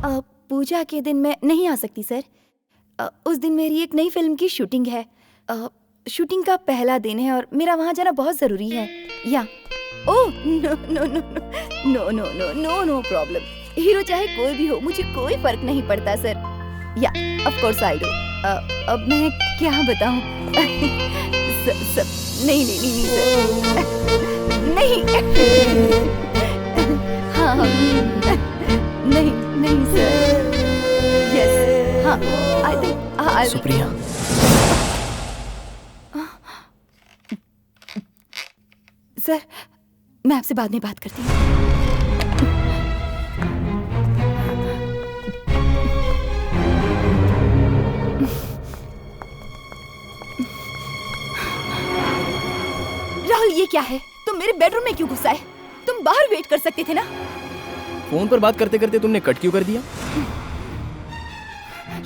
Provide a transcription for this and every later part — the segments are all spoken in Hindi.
पूजा के दिन मैं नहीं आ सकती सर। उस दिन मेरी एक नई फिल्म की शूटिंग है। शूटिंग का पहला दिन है और मेरा वहाँ जाना बहुत ज़रूरी है। या oh no no no no no no no no problem. Hero चाहे कोई भी हो, मुझे कोई फर्क नहीं पड़ता सर। या ऑफ कोर्स आई डू। अब मैं क्या बताऊँ? नहीं नहीं नहीं सर, नहीं। हाँ नहीं नहीं सर। यस हाँ आई थिंक सुप्रिया, सर मैं आपसे बाद में बात करती हूँ। राहुल ये क्या है? तुम मेरे बेडरूम में क्यों घुसा है? तुम बाहर वेट कर सकते थे ना? फोन पर बात करते करते तुमने कट क्यों कर दिया?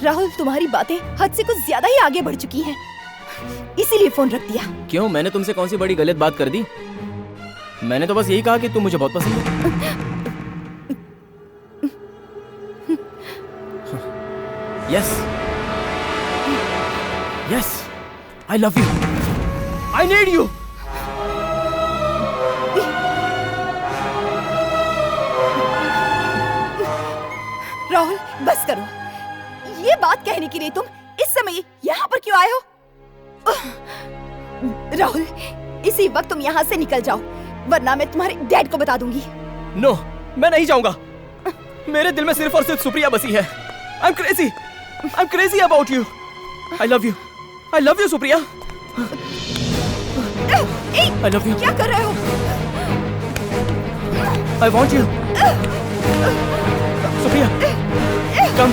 राहुल तुम्हारी बातें हद से कुछ ज्यादा ही आगे बढ़ चुकी हैं, इसीलिए फोन रख दिया। क्यों, मैंने तुमसे कौन सी बड़ी गलत बात कर दी? मैंने तो बस यही कहा कि तुम मुझे बहुत पसंद हो। Yes yes, I love you, I need you. Rahul बस करो। ये बात कहने के लिए तुम इस समय यहाँ पर क्यों आए हो? राहुल इसी वक्त तुम यहाँ से निकल जाओ, वरना मैं तुम्हारे डैड को बता दूंगी। नो, मैं नहीं जाऊंगा। मेरे दिल में सिर्फ और सिर्फ सुप्रिया बसी है। I am crazy about you. I love you Supriya. I love you. क्या कर रहे हो? I want you Supriya, come.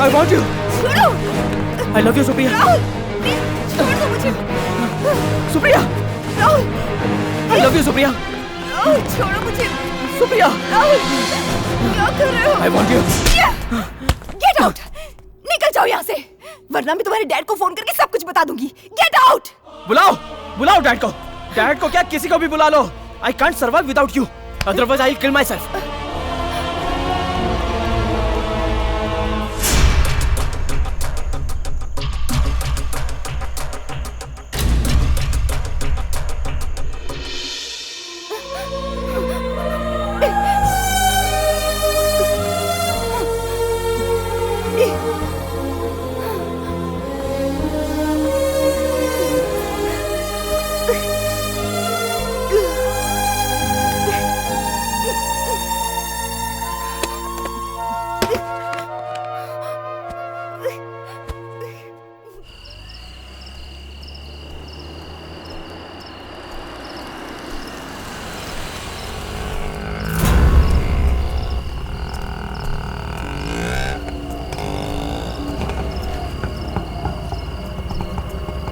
I want you. छोड़ो। I love you Supriya. Rahul please छोड़ दो मुझे। Supriya, Rahul I love you Supriya. Rahul छोड़ो मुझे। सुप्रिया, राहुल क्या कर रहे हो? I want you. Get out, निकल जाओ यहाँ से, वरना मैं तुम्हारे डैड को फोन करके सब कुछ बता दूंगी। Get out. बुलाओ डैड को। डैड को क्या, किसी को भी बुला लो। I can't survive without you, otherwise I will kill myself.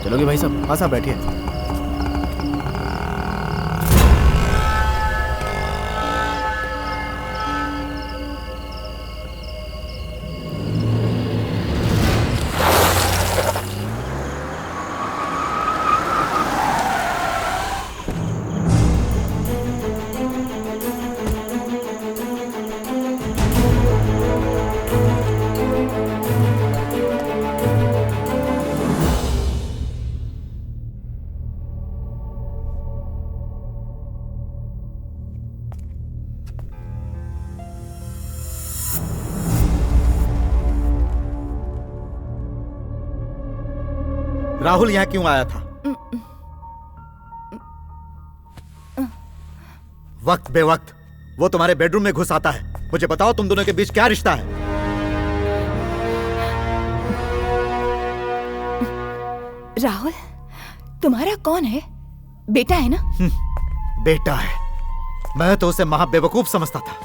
चलोगे भाई साहब? हाँ साहब बैठिए। राहुल यहाँ क्यों आया था? वक्त बेवक्त वो तुम्हारे बेडरूम में घुस आता है। मुझे बताओ तुम दोनों के बीच क्या रिश्ता है? राहुल तुम्हारा कौन है? बेटा है ना? बेटा है। मैं तो उसे महा बेवकूफ समझता था।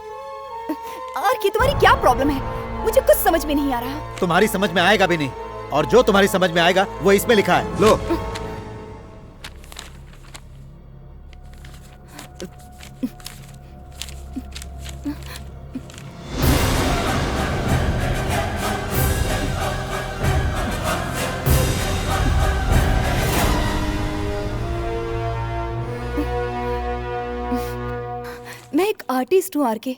और कि तुम्हारी क्या प्रॉब्लम है? मुझे कुछ समझ में नहीं आ रहा। तुम्हारी समझ में आएगा भी नहीं, और जो तुम्हारी समझ में आएगा वो इसमें लिखा है। लो। मैं एक आर्टिस्ट हूँ आरके,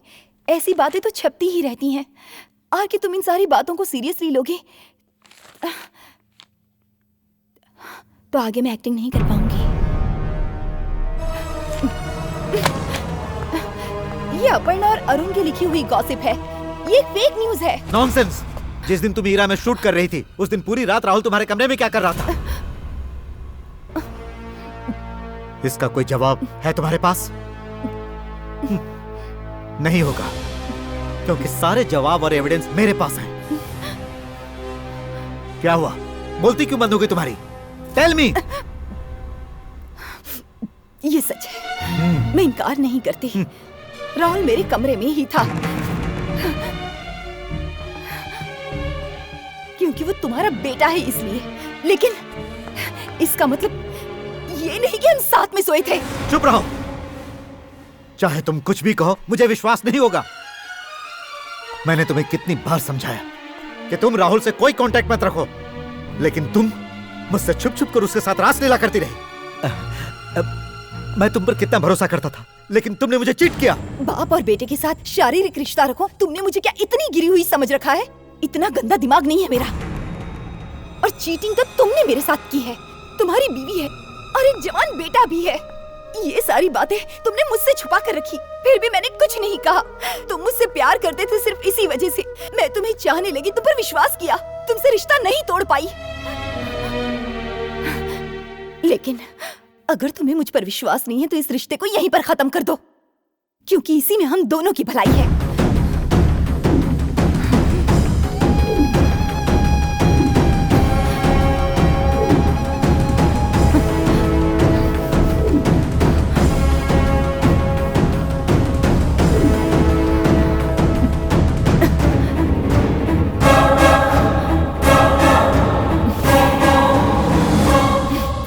ऐसी बातें तो छपती ही रहती हैं। और कि तुम इन सारी बातों को सीरियसली लोगे तो आगे मैं एक्टिंग नहीं कर पाऊंगी। ये अपर्णा और अरुण की लिखी हुई गॉसिप है, ये फेक न्यूज है। नॉनसेंस। जिस दिन तुम हीरा में शूट कर रही थी उस दिन पूरी रात राहुल तुम्हारे कमरे में क्या कर रहा था? इसका कोई जवाब है तुम्हारे पास? नहीं होगा, क्योंकि सारे जवाब और एविडेंस मेरे पास हैं। क्या हुआ? बोलती क्यों बंद हो गई तुम्हारी? Tell me. ये सच है, मैं इनकार नहीं करती। राहुल मेरे कमरे में ही था, क्योंकि वो तुम्हारा बेटा है इसलिए। लेकिन इसका मतलब ये नहीं कि हम साथ में सोए थे। चुप रहो। चाहे तुम कुछ भी कहो, मुझे विश्वास नहीं होगा। मैंने तुम्हें कितनी बार समझाया कि तुम राहुल से कोई कांटेक्ट मत रखो, लेकिन तुम मुझसे छुप छुप कर उसके साथ रासलीला करती रही। मैं तुम पर कितना भरोसा करता था, लेकिन तुमने मुझे चीट किया। बाप और बेटे के साथ शारीरिक रिश्ता रखो, तुमने मुझे क्या इतनी गिरी हुई समझ रखा है? इतना गंदा दिमाग नहीं है मेरा। और चीटिंग तो तुमने मेरे साथ की है, तुम्हारी बीवी है और एक जवान बेटा भी है। ये सारी बातें तुमने मुझसे छुपा कर रखी, फिर भी मैंने कुछ नहीं कहा। तुम मुझसे प्यार करते थे सिर्फ इसी वजह से। मैं तुम्हें चाहने लगी, तुम पर विश्वास किया, तुमसे रिश्ता नहीं तोड़ पाई। लेकिन अगर तुम्हें मुझ पर विश्वास नहीं है तो इस रिश्ते को यहीं पर खत्म कर दो, क्योंकि इसी में हम दोनों की भलाई है।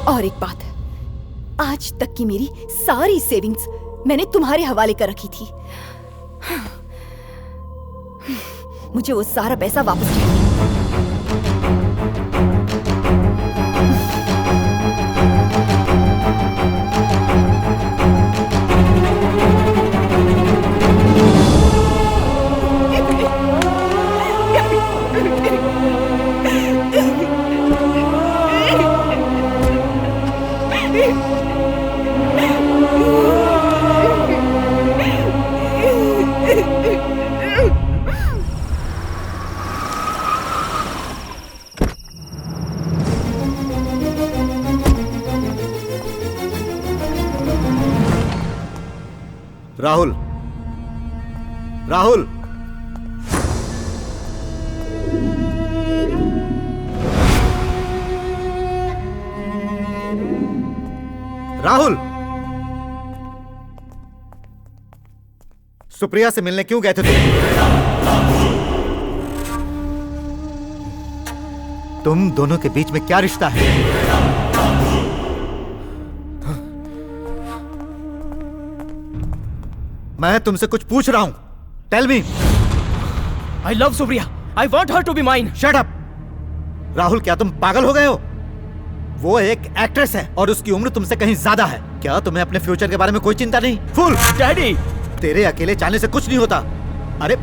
और एक बात, आज तक की मेरी सारी सेविंग्स मैंने तुम्हारे हवाले कर रखी थी। मुझे वो सारा पैसा वापस चाहिए। राहुल, राहुल, राहुल, सुप्रिया से मिलने क्यों गए थे तुम दोनों के बीच में क्या रिश्ता है? मैं तुमसे कुछ पूछ रहा हूं, tell me. I love Supriya. I want her to be mine. Shut up. Rahul, क्या तुम पागल हो गए हो? वो एक एक्ट्रेस है और उसकी उम्र तुमसे कहीं ज्यादा है। क्या तुम्हें अपने फ्यूचर के बारे में कोई चिंता नहीं? फूल। डैडी, तेरे अकेले जाने से कुछ नहीं होता। अरे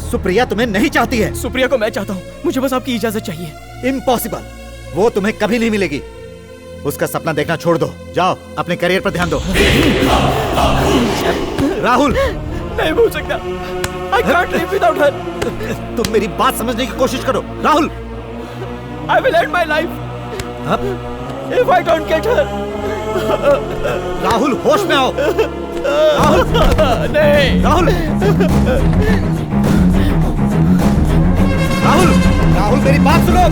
सुप्रिया तुम्हें नहीं चाहती है। सुप्रिया को मैं चाहता हूँ, मुझे बस आपकी इजाजत चाहिए। इम्पॉसिबल, वो तुम्हें कभी नहीं मिलेगी। उसका सपना देखना छोड़ दो, जाओ अपने करियर पर ध्यान दो। राहुल, नहीं भूल सकता। I can't live without her. तुम मेरी बात समझने की कोशिश करो। Rahul, I will end my life if I don't get her. Rahul, होश में आओ। राहुल, नहीं। राहुल, राहुल, राहुल, मेरी बात सुनो।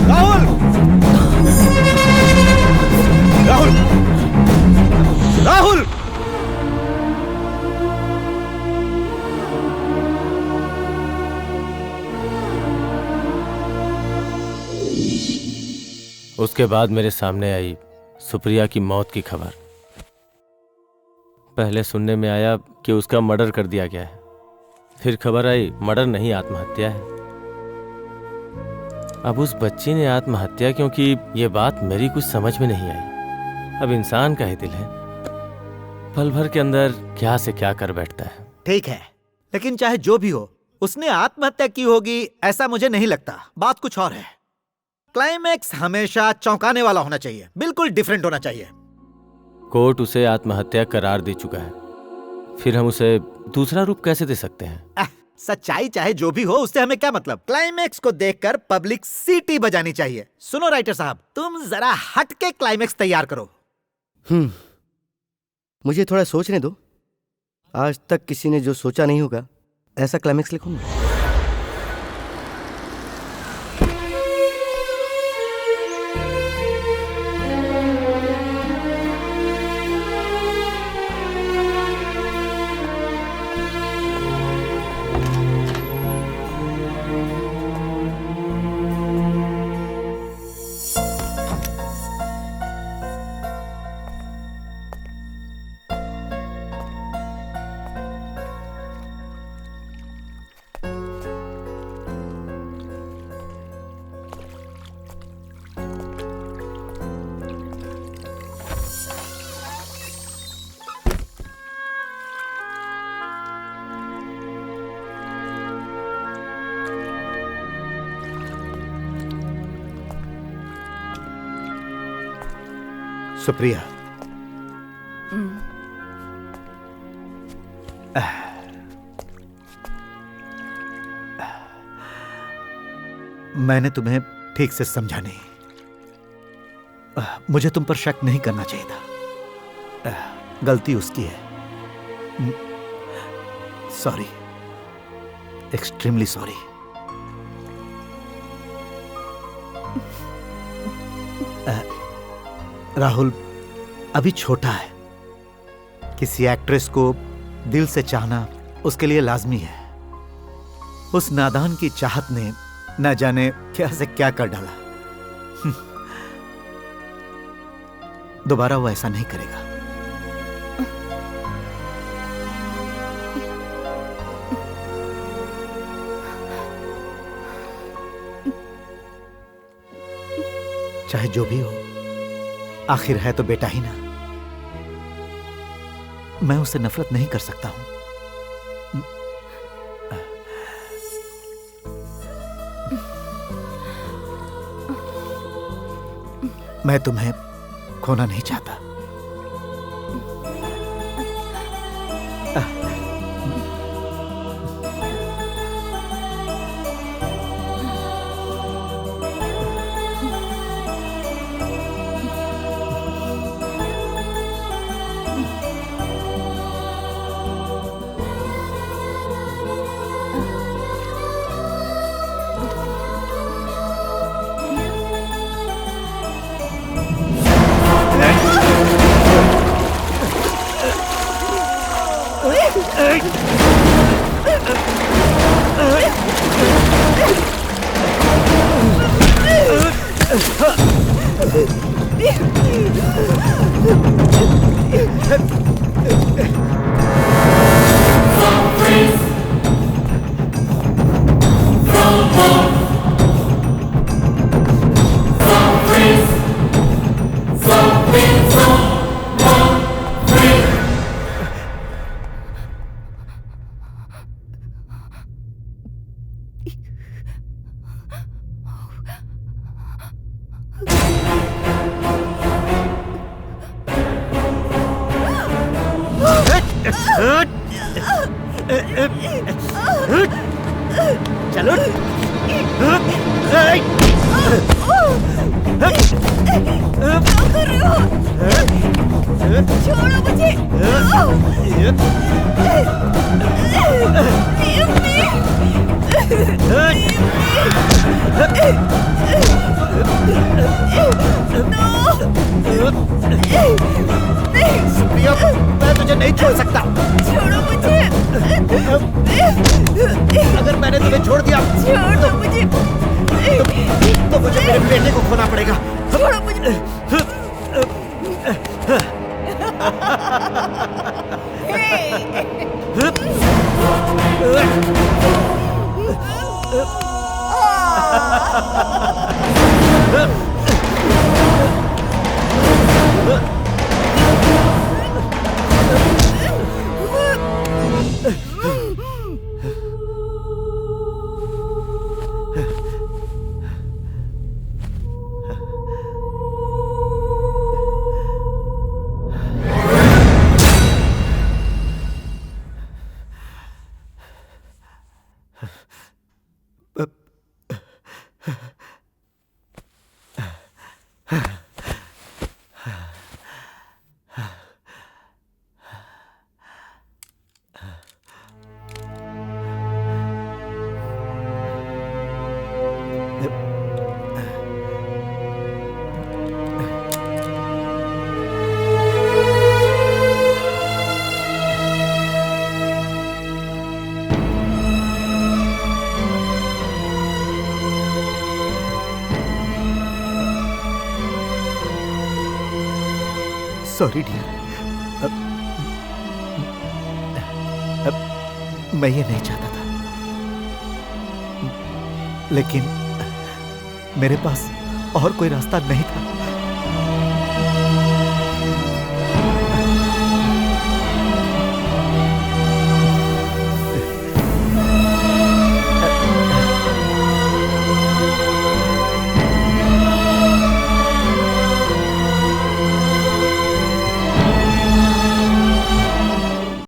राहुल, राहुल, राहुल। उसके बाद मेरे सामने आई सुप्रिया की मौत की खबर। पहले सुनने में आया कि उसका मर्डर कर दिया गया है, फिर खबर आई मर्डर नहीं, आत्महत्या है। अब उस बच्ची ने आत्महत्या क्यों की, ये बात मेरी कुछ समझ में नहीं आई। अब इंसान का ही दिल है, पल भर के अंदर क्या से क्या कर बैठता है। ठीक है, लेकिन चाहे जो भी हो, उसने आत्महत्या की होगी ऐसा मुझे नहीं लगता। बात कुछ और है। क्लाइमैक्स हमेशा चौंकाने वाला होना चाहिए, बिल्कुल डिफरेंट होना चाहिए। कोर्ट उसे आत्महत्या करार दे चुका है, फिर हम उसे दूसरा रूप कैसे दे सकते हैं? सच्चाई चाहे जो भी हो, उससे हमें क्या मतलब। क्लाइमैक्स को देखकर पब्लिक सीटी बजानी चाहिए। सुनो राइटर साहब, तुम जरा हट के क्लाइमैक्स तैयार करो। मुझे थोड़ा सोचने दो। आज तक किसी ने जो सोचा नहीं होगा ऐसा क्लाइमैक्स लिखूंगा। सुप्रिया, मैंने तुम्हें ठीक से समझा नहीं। मुझे तुम पर शक नहीं करना चाहिए था। गलती उसकी है। Sorry, extremely sorry. राहुल अभी छोटा है। किसी एक्ट्रेस को दिल से चाहना उसके लिए लाजमी है। उस नादान की चाहत ने न जाने क्या से क्या कर डाला। दोबारा वो ऐसा नहीं करेगा। चाहे जो भी हो, आखिर है तो बेटा ही ना। मैं उससे नफरत नहीं कर सकता हूं। मैं तुम्हें खोना नहीं चाहता। चलो छोड़ो मुझे। सुप्रिया, मैं तुझे नहीं छोड़ सकता। छोड़ो मुझे। अगर मैंने तुम्हें छोड़ दिया छोड़ो मुझे। तो मुझे मेरे बेटे को खोना पड़ेगा। छोड़ो मुझे। Sorry dear. मैं ये नहीं चाहता था, लेकिन मेरे पास और कोई रास्ता नहीं था।